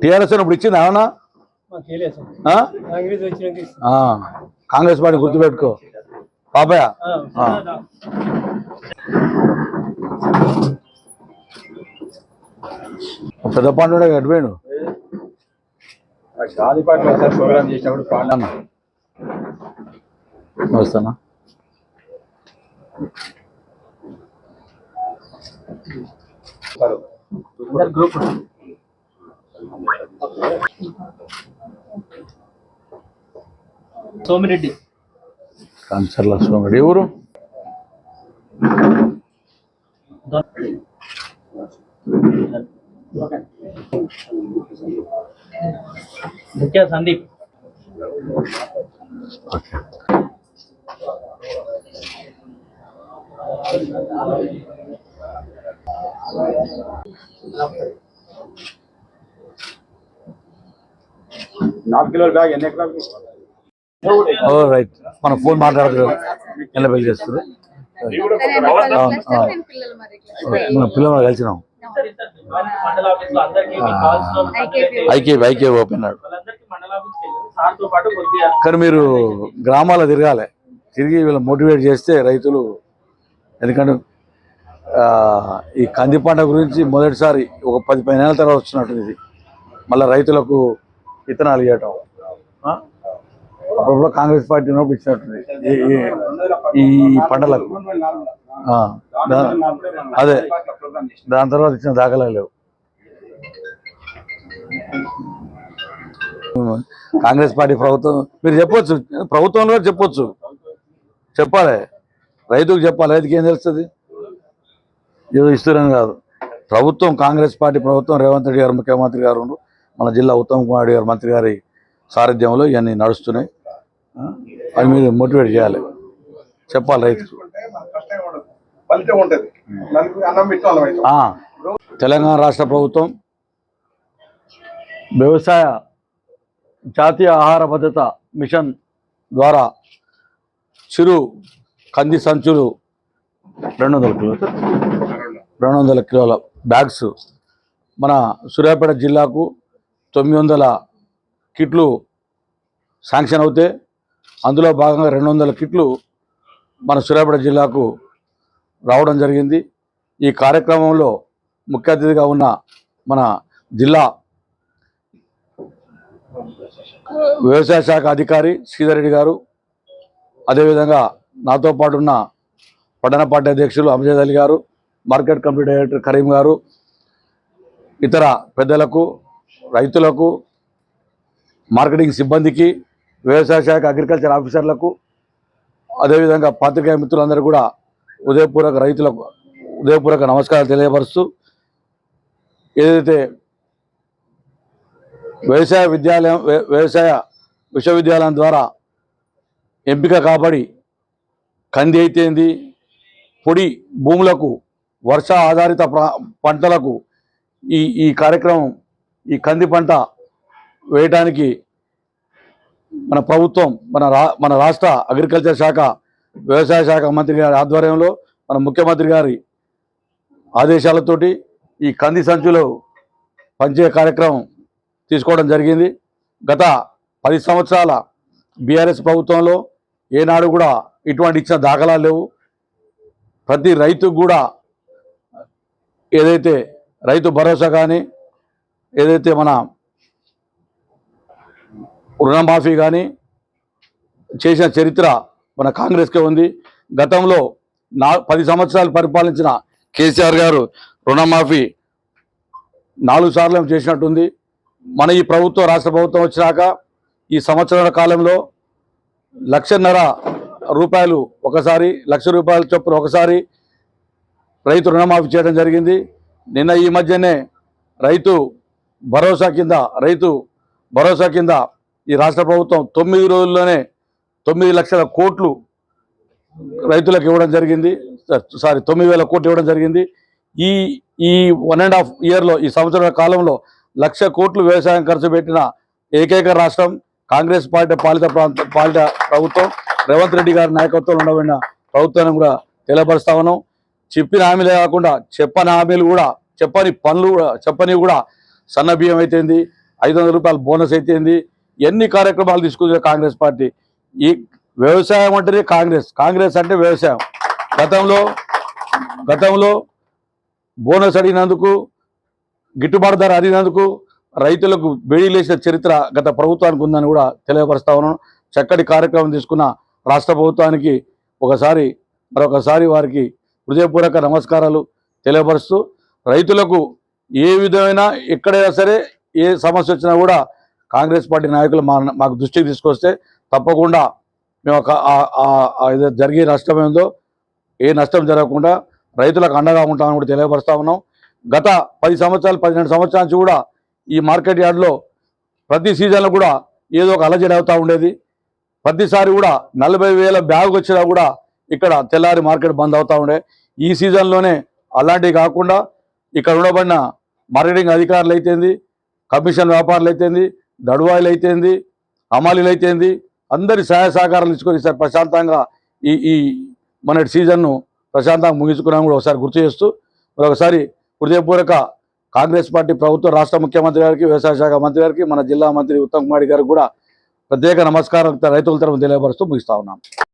TRS ఇప్పుడు ఇచ్చింది ఏమన్నా? కాంగ్రెస్ పార్టీ గుర్తుపెట్టుకో బాబాయ్. పెద్ద పండుగ గడిపోయాడు వస్తానా. సోమిరెడ్డి కాన్సర్ల సోమిరెడ్డి ఎవరు? ముఖ్య సందీప్. బ్యాగ్ ఎన్ని ఎకరాలు? రైట్, మన ఫోన్ మాట్లాడదు ఎలా బిల్ చేస్తుంది. మన పిల్లలు కలిసినాం. ఐకే ఓపెన్ కానీ మీరు గ్రామాల్లో తిరగాలి, తిరిగి వీళ్ళు మోటివేట్ చేస్తే రైతులు. ఎందుకంటే ఈ కంది పంట గురించి మొదటిసారి ఒక 10-15 నెలల తర్వాత వచ్చినట్టు ఇది. మళ్ళీ రైతులకు విత్తనాలు ఇవ్వటం అప్పుడు కాంగ్రెస్ పార్టీ ఉన్నప్పుడు ఇచ్చినట్టుంది ఈ పంటలకు. అదే దాని తర్వాత ఇచ్చిన దాఖలాలు లేవు. కాంగ్రెస్ పార్టీ ప్రభుత్వం మీరు చెప్పొచ్చు, ప్రభుత్వంలో చెప్పొచ్చు, చెప్పాలి, రైతుకు చెప్పాలి. రైతుకి ఏం తెలుస్తుంది? ఏదో ఇస్తున్నాను కాదు. ప్రభుత్వం కాంగ్రెస్ పార్టీ ప్రభుత్వం, రేవంత్ రెడ్డి గారు ముఖ్యమంత్రి గారు, మన జిల్లా ఉత్తమ్ కుమార్ రెడ్డి గారు మంత్రి గారి సారథ్యంలో ఇవన్నీ నడుస్తున్నాయి. అది మీరు మోటివేట్ చేయాలి, చెప్పాలి రైతుకు. తెలంగాణ రాష్ట్ర ప్రభుత్వం వ్యవసాయ జాతీయ ఆహార భద్రత మిషన్ ద్వారా చిరు కంది సంచులు 200 కిలోల బ్యాగ్స్ మన సూర్యాపేట జిల్లాకు 900 కిట్లు శాంక్షన్ అవుతే అందులో భాగంగా 200 కిట్లు మన సూర్యాపేట జిల్లాకు రావడం జరిగింది. ఈ కార్యక్రమంలో ముఖ్య అతిథిగా ఉన్న మన జిల్లా వ్యవసాయ శాఖ అధికారి శ్రీధర్ రెడ్డి గారు, అదేవిధంగా నాతో పాటు ఉన్న పట్టణ పార్టీ అధ్యక్షులు అమ్జద్ అలీ గారు, మార్కెట్ కమిటీ డైరెక్టర్ కరీం గారు, ఇతర పెద్దలకు, రైతులకు, మార్కెటింగ్ సిబ్బందికి, వ్యవసాయ శాఖ అగ్రికల్చర్ ఆఫీసర్లకు, అదేవిధంగా పాత్రికేయ మిత్రులందరూ కూడా ఉదయపూర్వక నమస్కారాలు తెలియపరుస్తూ, ఏదైతే వ్యవసాయ విశ్వవిద్యాలయం ద్వారా ఎంపిక కాబడి కంది అయితేంది, పొడి భూములకు, వర్ష ఆధారిత పంటలకు ఈ కార్యక్రమం, ఈ కంది పంట వేయడానికి మన ప్రభుత్వం, మన రాష్ట్ర అగ్రికల్చర్ శాఖ, వ్యవసాయ శాఖ మంత్రి గారి ఆధ్వర్యంలో, మన ముఖ్యమంత్రి గారి ఆదేశాలతోటి ఈ కంది సంచులు పంచే కార్యక్రమం తీసుకోవడం జరిగింది. గత 10 సంవత్సరాల బీఆర్ఎస్ ప్రభుత్వంలో ఏనాడు కూడా ఇటువంటి ఇచ్చిన దాఖలాలు లేవు. ప్రతి రైతుకు కూడా ఏదైతే రైతు భరోసా కానీ, ఏదైతే మన రుణమాఫీ కానీ చేసిన చరిత్ర మన కాంగ్రెస్కే ఉంది. గతంలో 10 సంవత్సరాలు పరిపాలించిన కేసీఆర్ గారు రుణమాఫీ 4 సార్లు చేసినట్టుంది. మన ఈ ప్రభుత్వం, రాష్ట్ర ప్రభుత్వం వచ్చినాక ఈ సంవత్సరాల కాలంలో 1,50,000 రూపాయలు ఒకసారి, 1,00,000 రూపాయల చొప్పున ఒకసారి రైతు రుణమాఫీ చేయడం జరిగింది. నిన్న ఈ మధ్యనే రైతు భరోసా కింద ఈ రాష్ట్ర ప్రభుత్వం 9 రోజుల్లోనే 9 లక్షల కోట్లు రైతులకు ఇవ్వడం జరిగింది. 9,000 కోట్లు ఇవ్వడం జరిగింది. ఈ 1.5 ఇయర్లో, ఈ సంవత్సరాల కాలంలో 1,00,000 కోట్లు వ్యవసాయం ఖర్చు పెట్టిన ఏకైక రాష్ట్రం కాంగ్రెస్ పార్టీ పాలిత ప్రభుత్వం, రేవంత్ రెడ్డి గారి నాయకత్వంలో ఉండబడిన ప్రభుత్వాన్ని కూడా తెలియపరుస్తా ఉన్నాం. చెప్పిన హామీలే కాకుండా చెప్పని హామీలు కూడా చెప్పని పనులు కూడా చెప్పని కూడా సన్న బియ్యం అయితేంది 500 రూపాయల బోనస్ అయితేంది ఎన్ని కార్యక్రమాలు తీసుకుంది కాంగ్రెస్ పార్టీ. ఈ వ్యవసాయం అంటేనే కాంగ్రెస్ అంటే వ్యవసాయం. గతంలో బోనస్ అడిగినందుకు గిట్టుబాటు ధర అడిగినందుకు రైతులకు బేడీలేసిన చరిత్ర గత ప్రభుత్వానికి ఉందని కూడా తెలియపరుస్తా ఉన్నాను. చక్కటి కార్యక్రమం తీసుకున్న రాష్ట్ర ప్రభుత్వానికి మరొకసారి వారికి హృదయపూర్వక నమస్కారాలు తెలియపరుస్తూ, రైతులకు ఏ విధమైన ఎక్కడైనా సరే ఏ సమస్య వచ్చినా కూడా కాంగ్రెస్ పార్టీ నాయకులు మాకు దృష్టికి తీసుకొస్తే తప్పకుండా మేము ఏదో జరిగే నష్టం ఏందో ఏ నష్టం జరగకుండా రైతులకు అండగా ఉంటామని కూడా తెలియపరుస్తా ఉన్నాం. గత 10 సంవత్సరాలు 12 సంవత్సరాల నుంచి కూడా ఈ మార్కెట్ యార్డ్లో ప్రతి సీజన్లో కూడా ఏదో ఒక అలజడి అవుతూ ఉండేది. ప్రతిసారి కూడా 40,000 బ్యాగ్ వచ్చినా కూడా ఇక్కడ తెల్లారి మార్కెట్ బంద్ అవుతూ ఉండే. ఈ సీజన్లోనే అలాంటివి కాకుండా ఇక్కడ ఉండబడిన మార్కెటింగ్ అధికారులు అయితేంది, కమిషన్ వ్యాపారులు అయితేంది, దడువాయిలు అయితేంది, హమాలీలు అయితేంది, అందరి సహాయ సహకారాలు తీసుకొని ఈసారి ప్రశాంతంగా ఈ మన సీజన్ను ప్రశాంతంగా ముగించుకున్నాము కూడా ఒకసారి గుర్తు చేస్తూ, మరొకసారి హృదయపూర్వక కాంగ్రెస్ పార్టీ ప్రభుత్వ రాష్ట్ర ముఖ్యమంత్రి గారికి, వ్యవసాయ శాఖ మంత్రి గారికి, మన జిల్లా మంత్రి ఉత్తమ్ కుమార్ గారికి కూడా ప్రత్యేక నమస్కారం రైతుల తరఫున తెలియపరుస్తూ ముగిస్తా ఉన్నాం.